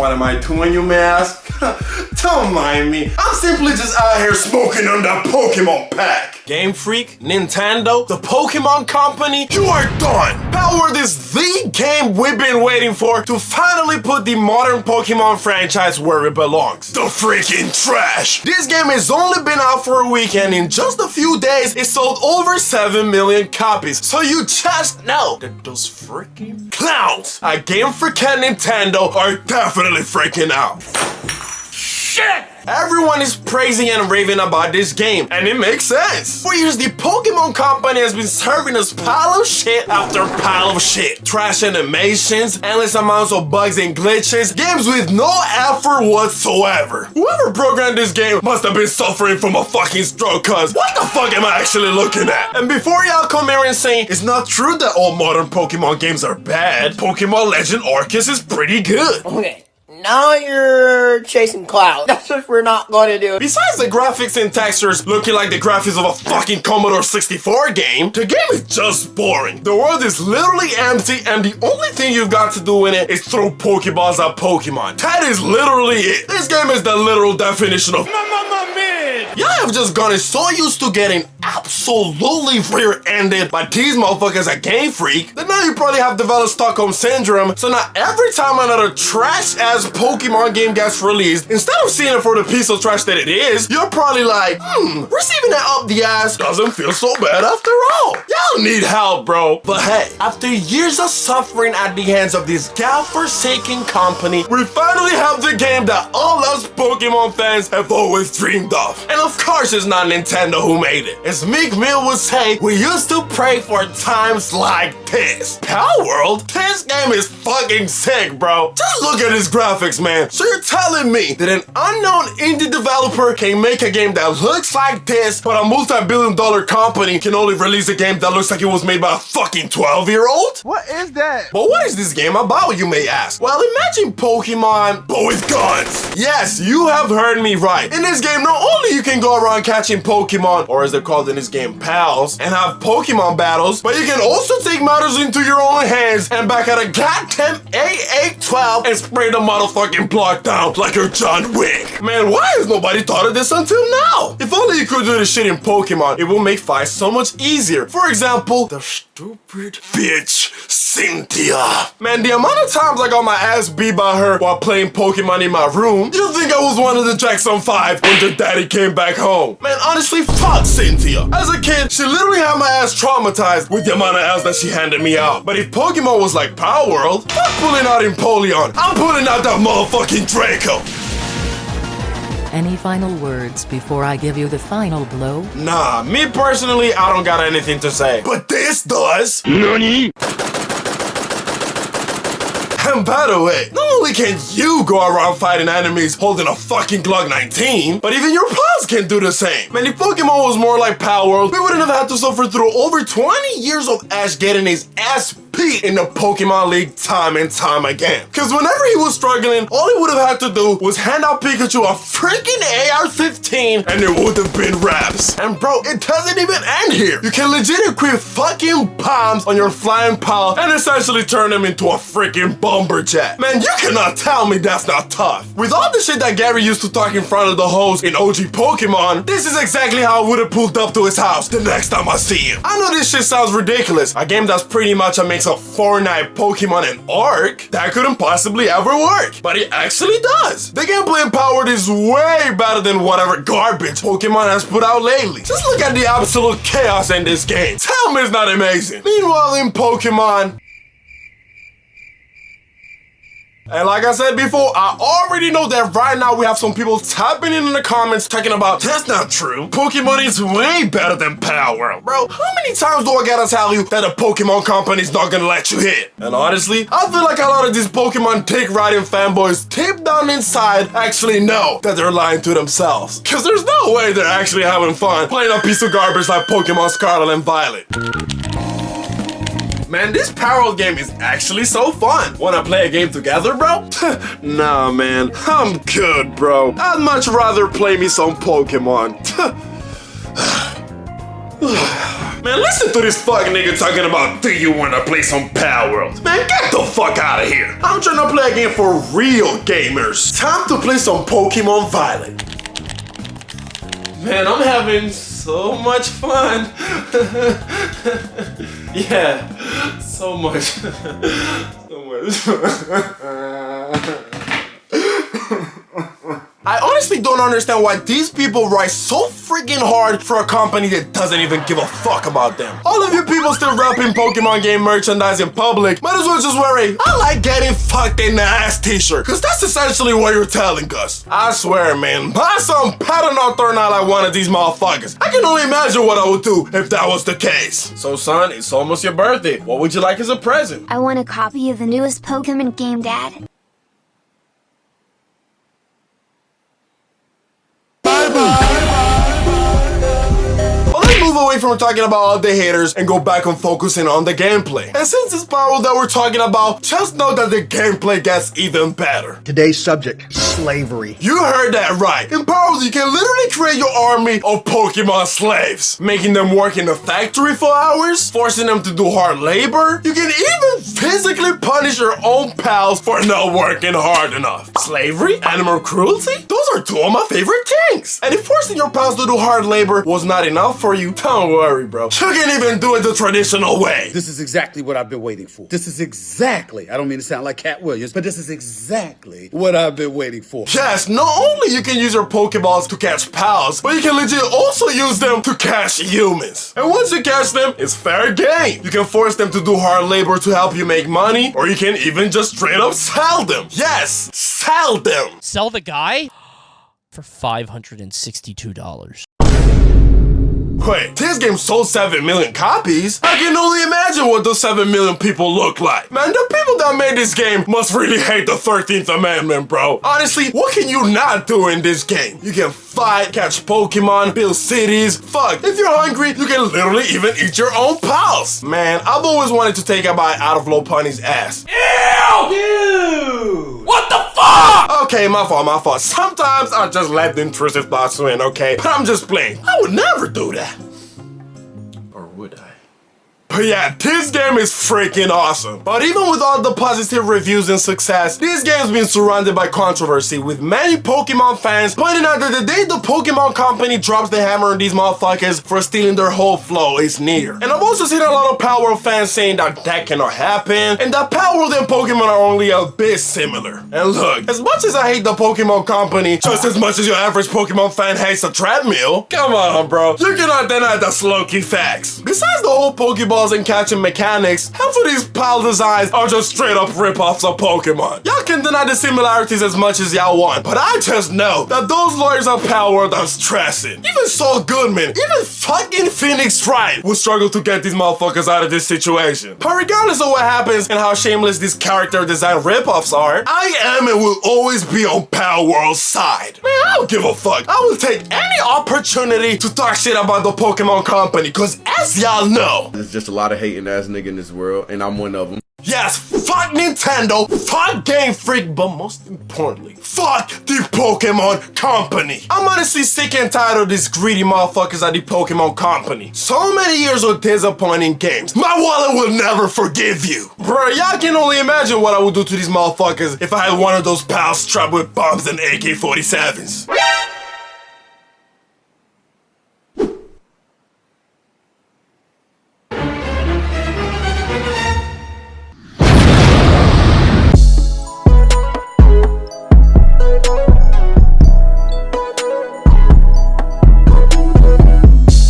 what am I doing, you may ask? Don't mind me. I'm simply just out here smoking on that Pokemon pack. Game Freak, Nintendo, the Pokemon Company, you are done! Palword is the game we've been waiting for to finally put the modern Pokemon franchise where it belongs. The freaking trash! This game has only been out for a week and in just a few days it sold over 7 million copies. So you just know that those freaking clowns at Game Freak and Nintendo are definitely freaking out. Shit! Everyone is praising and raving about this game, and it makes sense. For years, the Pokemon Company has been serving us pile of shit after pile of shit. Trash animations, endless amounts of bugs and glitches, games with no effort whatsoever. Whoever programmed this game must have been suffering from a fucking stroke, cause what the fuck am I actually looking at? And before y'all come here and say, it's not true that all modern Pokemon games are bad, Pokemon Legend Arceus is pretty good. Okay. Now you're chasing clouds. That's what we're not going to do. Besides the graphics and textures looking like the graphics of a fucking Commodore 64 game, the game is just boring. The world is literally empty and the only thing you've got to do in it is throw Pokeballs at Pokemon. That is literally it. This game is the literal definition of y'all have just gotten so used to getting absolutely rear-ended by these motherfuckers at Game Freak that now you probably have developed Stockholm Syndrome, so now every time another trash-ass Pokemon game gets released, instead of seeing it for the piece of trash that it is, you're probably like, receiving it up the ass doesn't feel so bad after all. Y'all need help, bro. But hey, after years of suffering at the hands of this godforsaken company, we finally have the game that all us Pokemon fans have always dreamed of. And of course it's not Nintendo who made it. As Meek Mill would say, we used to pray for times like this. Palworld? This game is fucking sick, bro. Just look at his graphics, man. So you're telling me that an unknown indie developer can make a game that looks like this, but a multi-billion-dollar company can only release a game that looks like it was made by a fucking 12-year-old? What is that? But what is this game about, you may ask? Well, imagine Pokemon, but with guns. Yes, you have heard me right. In this game, not only you can go around catching Pokemon, or as they're called in this game, pals, and have Pokemon battles, but you can also take matters into your own hands and back at a goddamn AA-12 and spray the motherfucking block down like you're John Wick. Man, why has nobody thought of this until now? If only you could do this shit in Pokemon, it will make fights so much easier. For example, the stupid bitch Cynthia. Man, the amount of times I got my ass beat by her while playing Pokemon in my room, you'd think I was one of the Jackson 5 when their daddy came back home. Man, honestly, fuck Cynthia. As a kid, she literally had my ass traumatized with the amount of ass that she handed me out. But if Pokemon was like Palworld, fuck pulling out Empoleon. I'm pulling out that motherfucking Draco. Any final words before I give you the final blow? Nah, me personally, I don't got anything to say. But this does. NANI? And by the way, not only can you go around fighting enemies holding a fucking Glock 19, but even your pals can do the same. Man, if Pokemon was more like Palworld, we wouldn't have had to suffer through over 20 years of Ash getting his ass beat in the Pokemon League time and time again. Cause whenever he was struggling, all he would have had to do was hand out Pikachu a freaking AR-15 and it would have been raps. And bro, it doesn't even end here. You can legit equip fucking bombs on your flying pal and essentially turn him into a freaking lumberjack. Man, you cannot tell me that's not tough. With all the shit that Gary used to talk in front of the host in OG Pokemon, this is exactly how I would have pulled up to his house the next time I see him. I know this shit sounds ridiculous. A game that's pretty much a mix of Fortnite, Pokemon, and Ark, that couldn't possibly ever work. But it actually does. The gameplay in Palword is way better than whatever garbage Pokemon has put out lately. Just look at the absolute chaos in this game. Tell me it's not amazing. Meanwhile, in Pokemon, and like I said before, I already know that right now we have some people tapping in the comments talking about, that's not true. Pokemon is way better than Palworld. Bro, how many times do I gotta tell you that a Pokemon company's not gonna let you hit? And honestly, I feel like a lot of these Pokemon dick-riding fanboys deep down inside actually know that they're lying to themselves. Cause there's no way they're actually having fun playing a piece of garbage like Pokemon Scarlet and Violet. Man, this Palworld game is actually so fun. Wanna play a game together, bro? Nah, man. I'm good, bro. I'd much rather play me some Pokemon. Man, listen to this fuck nigga talking about, do you wanna play some Palworld? Man, get the fuck out of here. I'm trying to play a game for real gamers. Time to play some Pokémon Violet. Man, I'm having so much fun. Yeah, so much. So much. I honestly don't understand why these people write so freaking hard for a company that doesn't even give a fuck about them. All of you people still rapping Pokemon game merchandise in public, might as well just wear a "I like getting fucked in the ass" t-shirt, cause that's essentially what you're telling us. I swear, man, buy some pattern Nocturne like one of these motherfuckers. I can only imagine what I would do if that was the case. So son, it's almost your birthday. What would you like as a present? I want a copy of the newest Pokemon game, Dad. Move away from talking about all the haters and go back on focusing on the gameplay. And since it's Palword that we're talking about, just know that the gameplay gets even better. Today's subject, slavery. You heard that right. In Palword, you can literally create your army of Pokemon slaves, making them work in the factory for hours, forcing them to do hard labor. You can even physically punish your own pals for not working hard enough. Slavery? Animal cruelty? Those are two of my favorite things. And if forcing your pals to do hard labor was not enough for you, don't worry, bro. You can even do it the traditional way. This is exactly what I've been waiting for. This is exactly, I don't mean to sound like Cat Williams, but this is exactly what I've been waiting for. Yes, not only you can use your Pokeballs to catch pals, but you can legit also use them to catch humans. And once you catch them, it's fair game. You can force them to do hard labor to help you make money, or you can even just straight up sell them. Yes, sell them. Sell the guy for $562. Wait, this game sold 7 million copies? I can only imagine what those 7 million people look like. Man, the people that made this game must really hate the 13th Amendment, bro. Honestly, what can you not do in this game? You can fight, catch Pokemon, build cities. Fuck, if you're hungry, you can literally even eat your own pals. Man, I've always wanted to take a bite out of Lopunny's ass. Ew! Dude! What the fuck? Okay, my fault. Sometimes I just let the intrusive thoughts win, okay? But I'm just playing. I would never do that. Or would I? But yeah, this game is freaking awesome. But even with all the positive reviews and success, this game's been surrounded by controversy, with many Pokemon fans pointing out that the day the Pokemon company drops the hammer on these motherfuckers for stealing their whole flow is near. And I've also seen a lot of Palworld fans saying that that cannot happen, and that Palworld and Pokemon are only a bit similar. And look, as much as I hate the Pokemon company, just as much as your average Pokemon fan hates a treadmill, come on, bro. You cannot deny the low-key facts. Besides the whole Pokeballs and catching mechanics, half of these PAL designs are just straight up rip-offs of Pokemon. Y'all can deny the similarities as much as y'all want, but I just know that those lawyers of Palworld are stressing. Even Saul Goodman, even fucking Phoenix Wright will struggle to get these motherfuckers out of this situation. But regardless of what happens and how shameless these character design rip-offs are, I am and will always be on Palworld's side. Man, I don't give a fuck. I will take any opportunity to talk shit about the Pokemon company, cause as y'all know, there's just a lot of hating ass nigga in this world, and I'm one of them. Yes, fuck Nintendo, fuck Game Freak, but most importantly, fuck the Pokemon Company. I'm honestly sick and tired of these greedy motherfuckers at the Pokemon Company. So many years of disappointing games. My wallet will never forgive you. Bro, y'all can only imagine what I would do to these motherfuckers if I had one of those pals strapped with bombs and AK-47s.